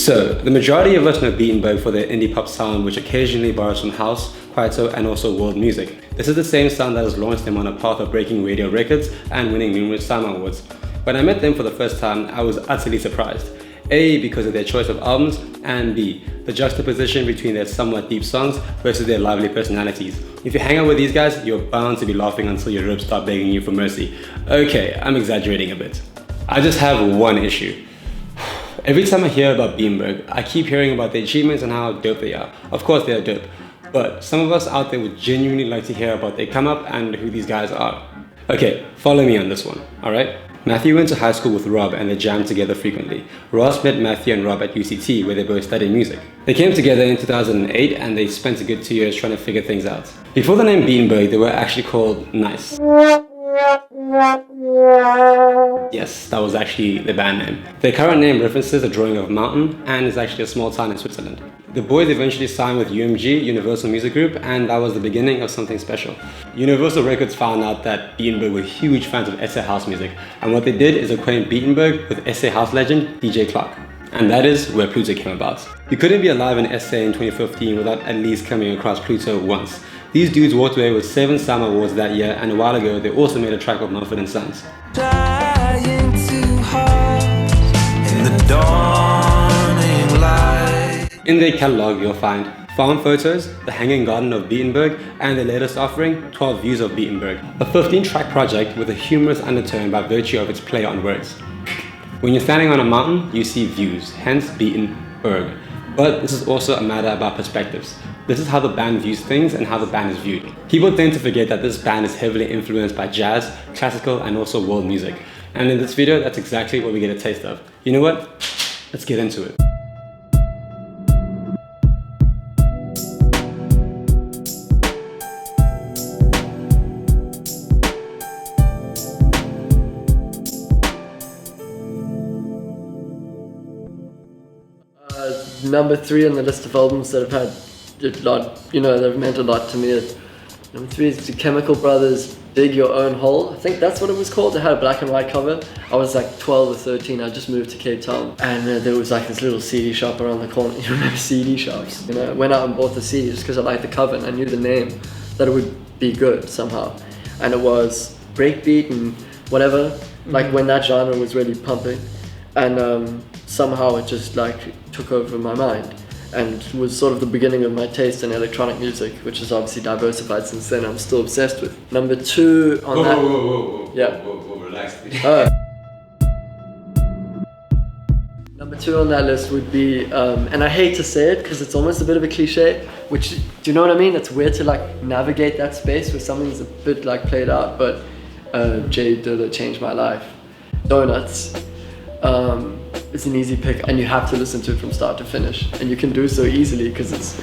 So, the majority of us know Beatenberg for their indie pop sound, which occasionally borrows from house, kwaito, and also world music. This is the same sound that has launched them on a path of breaking radio records and winning numerous SAMA awards. When I met them for the first time, I was utterly surprised. A, because of their choice of albums, and B, the juxtaposition between their somewhat deep songs versus their lively personalities. If you hang out with these guys, you're bound to be laughing until your ribs start begging you for mercy. Okay, I'm exaggerating a bit. I just have one issue. Every time I hear about Beatenberg, I keep hearing about their achievements and how dope they are. Of course they are dope, but some of us out there would genuinely like to hear about their come up and who these guys are. Okay, follow me on this one, alright? Matthew went to high school with Rob and they jammed together frequently. Ross met Matthew and Rob at UCT where they both studied music. They came together in 2008 and they spent a good 2 years trying to figure things out. Before the name Beatenberg, they were actually called Nice. Yes, that was actually the band name. Their current name references a drawing of a mountain and is actually a small town in Switzerland. The boys eventually signed with UMG, Universal Music Group, and that was the beginning of something special. Universal Records found out that Beatenberg were huge fans of SA house music, and what they did is acquaint Beatenberg with SA house legend DJ Clark. And that is where Pluto came about. You couldn't be alive in SA in 2015 without at least coming across Pluto once. These dudes walked away with 7 SAMA awards that year, and a while ago they also made a track of Mumford & Sons. Trying too hard in the dawning light. In their catalogue you'll find Farm Photos, The Hanging Garden of Beatenberg, and their latest offering, 12 Views of Beatenberg, a 15-track project with a humorous undertone by virtue of its play on words. When you're standing on a mountain, you see views, hence Beatenberg. But this is also a matter about perspectives. This is how the band views things and how the band is viewed. People tend to forget that this band is heavily influenced by jazz, classical, and also world music. And in this video, that's exactly what we get a taste of. You know what? Let's get into it. Number 3 on the list of albums that have had a lot, that have meant a lot to me. Number 3 is the Chemical Brothers' Dig Your Own Hole. I think that's what it was called. It had a black and white cover. I was like 12 or 13. I just moved to Cape Town, and there was like this little CD shop around the corner. You remember CD shops? I went out and bought the CD just because I liked the cover and I knew the name, that it would be good somehow. And it was breakbeat and whatever, like when that genre was really pumping. And somehow it just like took over my mind and was sort of the beginning of my taste in electronic music, which is obviously diversified since then. I'm still obsessed with. Number 2 on that. Whoa, relax. Number 2 on that list would be, and I hate to say it because it's almost a bit of a cliche, which, do you know what I mean? It's weird to like navigate that space where something's a bit like played out, but Jay Dilla Changed My Life. Donuts. It's an easy pick and you have to listen to it from start to finish, and you can do so easily because it's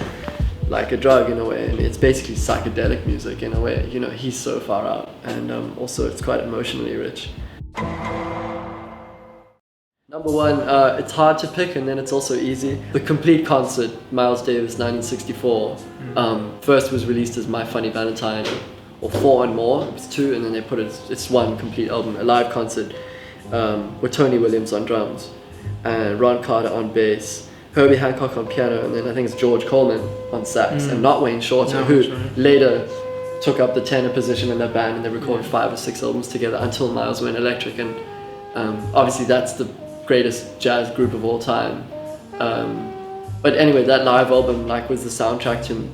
like a drug in a way, and it's basically psychedelic music in a way. He's so far out, and also it's quite emotionally rich. Number 1, it's hard to pick and then it's also easy. The Complete Concert, Miles Davis, 1964. First was released as My Funny Valentine, or 4 and More. It was 2, and then they put it's one complete album, a live concert. With Tony Williams on drums and Ron Carter on bass, Herbie Hancock on piano, and then I think it's George Coleman on sax, and not Wayne Shorter, who later took up the tenor position in that band, and they recorded 5 or 6 albums together until Miles went electric. And obviously that's the greatest jazz group of all time. But anyway, that live album was the soundtrack to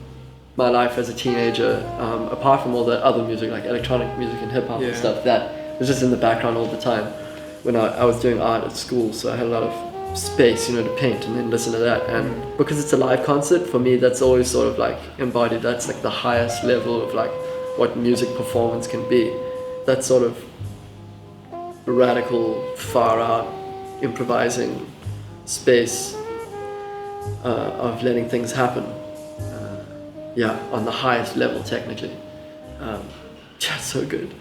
my life as a teenager, apart from all the other music like electronic music and hip hop and stuff that was just in the background all the time when I was doing art at school, so I had a lot of space, to paint and then listen to that. And because it's a live concert, for me that's always sort of like embodied, that's like the highest level of like what music performance can be. That sort of radical, far out, improvising space of letting things happen. On the highest level technically. Just so good.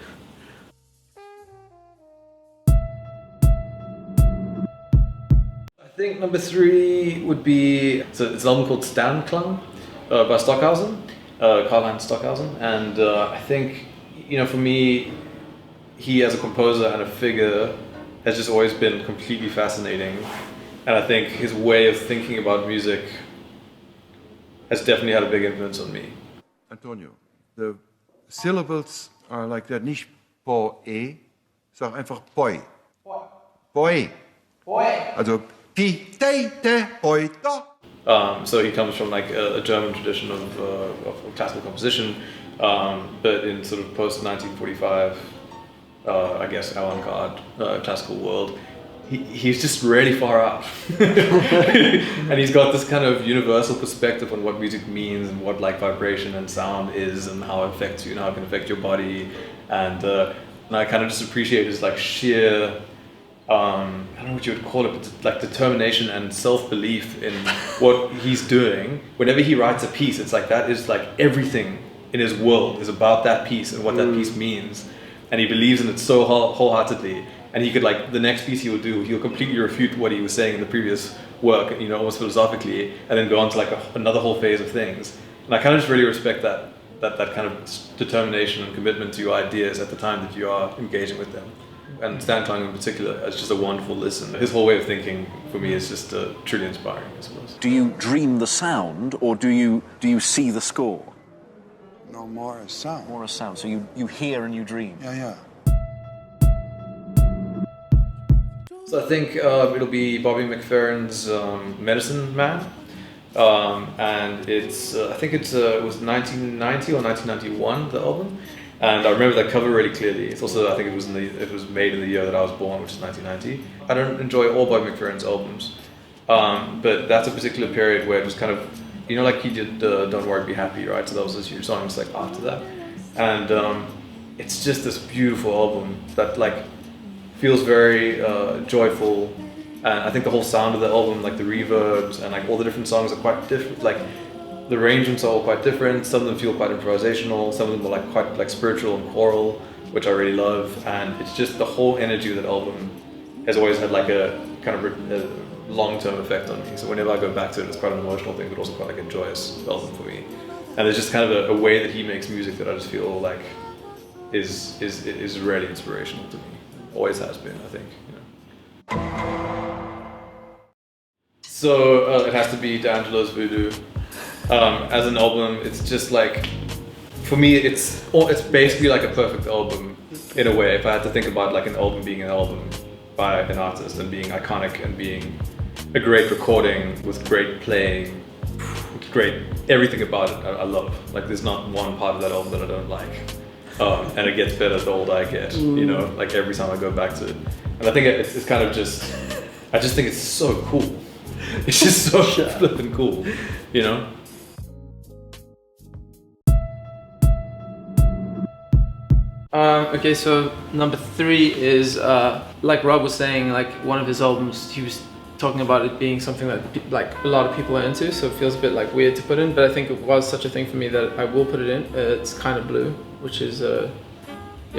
I think number 3 would be, it's an album called Standklang by Stockhausen, Karl-Heinz Stockhausen, and I think, for me, he as a composer and a figure has just always been completely fascinating. And I think his way of thinking about music has definitely had a big influence on me. Antonio, the syllables are like that, nicht po-e, sag einfach poi. Poi. Also pi, te, te, poi, da. So he comes from like a German tradition of classical composition, but in sort of post 1945, I guess avant-garde classical world, he's just really far out. And he's got this kind of universal perspective on what music means and what like vibration and sound is and how it affects you and how it can affect your body. And I kind of just appreciate his like sheer, I don't know what you would call it, but like determination and self-belief in what he's doing. Whenever he writes a piece, it's like that is like everything in his world is about that piece and what that piece means. And he believes in it so wholeheartedly. And he could like, the next piece he will do, he'll completely refute what he was saying in the previous work, you know, almost philosophically, and then go on to like another whole phase of things. And I kind of just really respect that kind of determination and commitment to your ideas at the time that you are engaging with them. And Stan Klang in particular is just a wonderful listen. His whole way of thinking for me is just truly inspiring, I suppose. Do you dream the sound, or do you see the score? No, more a sound. More a sound. So you hear and you dream. Yeah. So I think it'll be Bobby McFerrin's Medicine Man, and it's I think it was 1990 or 1991, the album, and I remember that cover really clearly. It's also, I think it was made in the year that I was born, which is 1990. I don't enjoy all Bobby McFerrin's albums, but that's a particular period where it was kind of, you know, like he did Don't Worry Be Happy, right? So that was this huge song. It's like after that, and it's just this beautiful album that like feels very joyful, and I think the whole sound of the album, like the reverbs and like all the different songs are quite different. Like the arrangements are all quite different. Some of them feel quite improvisational. Some of them are like quite like spiritual and choral, which I really love. And it's just the whole energy of that album has always had like a kind of a long-term effect on me. So whenever I go back to it, it's quite an emotional thing, but also quite like a joyous album for me. And there's just kind of a way that he makes music that I just feel like is really inspirational to me. Always has been, I think. You know. So it has to be D'Angelo's Voodoo. As an album, it's just like, for me, it's basically like a perfect album in a way. If I had to think about like an album being an album by an artist and being iconic and being a great recording with great playing, great everything about it, I love. Like there's not one part of that album that I don't like. And it gets better the older I get, you know, like every time I go back to it. And I think it's kind of just, I just think it's so cool. It's just so flippin' cool, you know? Okay, so number 3 is, like Rob was saying, like one of his albums, he was talking about it being something that like a lot of people are into, so it feels a bit like weird to put in, but I think it was such a thing for me that I will put it in. It's Kind of Blue, which is you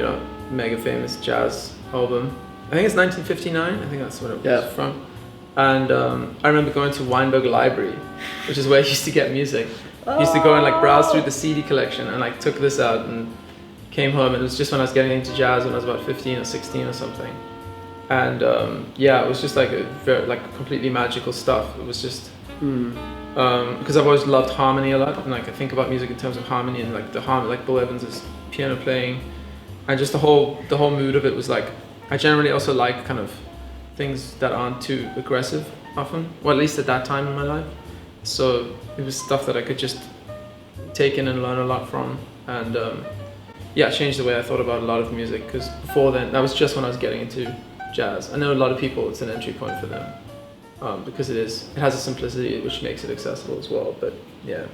know, mega famous jazz album. I think it's 1959, I think that's what it was from. And I remember going to Weinberg Library, which is where I used to get music. I used to go and like browse through the CD collection and like took this out and came home, and it was just when I was getting into jazz when I was about 15 or 16 or something. And yeah, it was just like a very like completely magical stuff. It was just because I've always loved harmony a lot, and like I think about music in terms of harmony and like the harmony, like Bill Evans' piano playing, and just the whole mood of it was like, I generally also like kind of things that aren't too aggressive often, or at least at that time in my life. So it was stuff that I could just take in and learn a lot from, and yeah, it changed the way I thought about a lot of music, because before then, that was just when I was getting into jazz. I know a lot of people, it's an entry point for them, because it has a simplicity which makes it accessible as well, but yeah.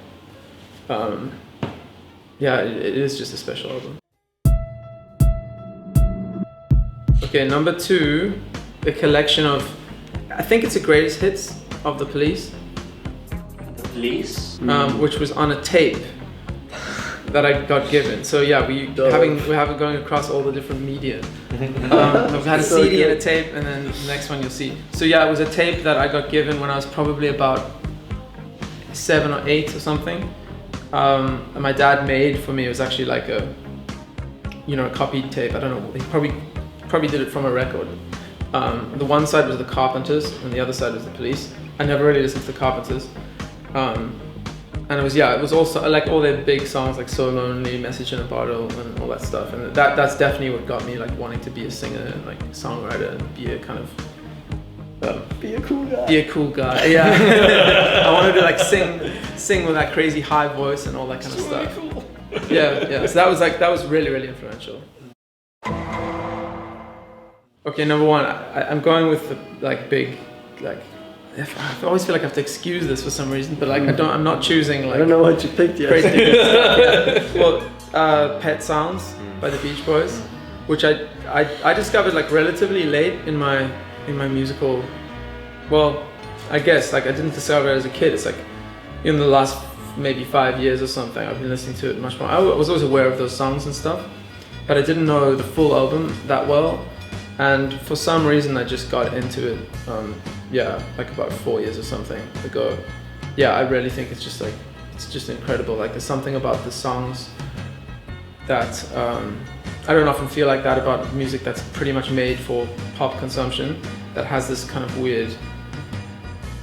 Yeah, it is just a special album. Okay, number 2, a collection of, I think it's the greatest hits of The Police. The Police? Which was on a tape that I got given. So yeah, we're having going across all the different media. I've had a CD and a tape, and then the next one you'll see. So yeah, it was a tape that I got given when I was probably about 7 or 8 or something. And my dad made for me. It was actually like a, you know, a copied tape. I don't know. He probably did it from a record. The one side was the Carpenters and the other side was the Police. I never really listened to the Carpenters. And it was also like all their big songs like So Lonely, Message in a Bottle and all that stuff. And that's definitely what got me like wanting to be a singer and like songwriter and be a kind of Be a cool guy. Be a cool guy. Yeah. I wanted to like sing with that crazy high voice and all that kind of stuff. Really cool. Yeah. So that was really, really influential. Okay, number one, I'm going with the like big, like I always feel like I have to excuse this for some reason, but like I'm not choosing like. I don't know what you picked yet. Well, Pet Sounds by the Beach Boys, which I discovered like relatively late in my musical. Well, I guess like I didn't discover it as a kid. It's like in the last maybe 5 years or something. I've been listening to it much more. I was always aware of those songs and stuff, but I didn't know the full album that well. And for some reason, I just got into it. Like about 4 years or something ago. Yeah, I really think it's just incredible. Like there's something about the songs that I don't often feel like that about music that's pretty much made for pop consumption. That has this kind of weird.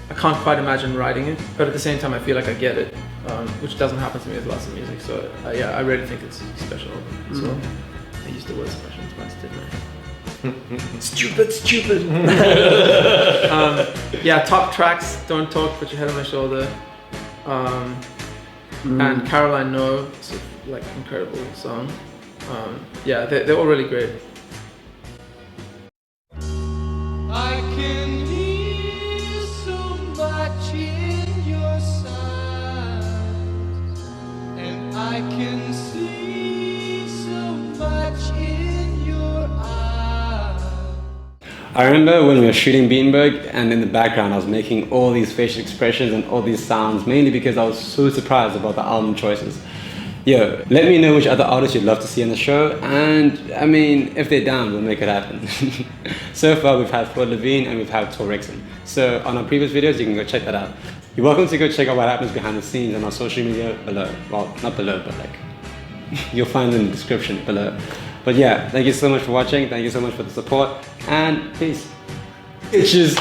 I can't quite imagine writing it, but at the same time, I feel like I get it, which doesn't happen to me with lots of music. So I really think it's special as well. I used the word special twice, didn't I? Stupid. Top tracks, Don't Talk, Put Your Head on My Shoulder, and Caroline No, it's a like incredible song. They're all really great. I can hear so much in your sighs, and I can see so much in your eyes. I remember when we were shooting Beatenberg, and in the background I was making all these facial expressions and all these sounds, mainly because I was so surprised about the album choices. Yo, let me know which other artists you'd love to see on the show, and I mean, if they're down, we'll make it happen. So far we've had Ford Levine and we've had Tor Rixon. So on our previous videos, you can go check that out. You're welcome to go check out what happens behind the scenes on our social media below. Well, not below, but like, you'll find it in the description below. But yeah, thank you so much for watching, thank you so much for the support, and peace. Bitches.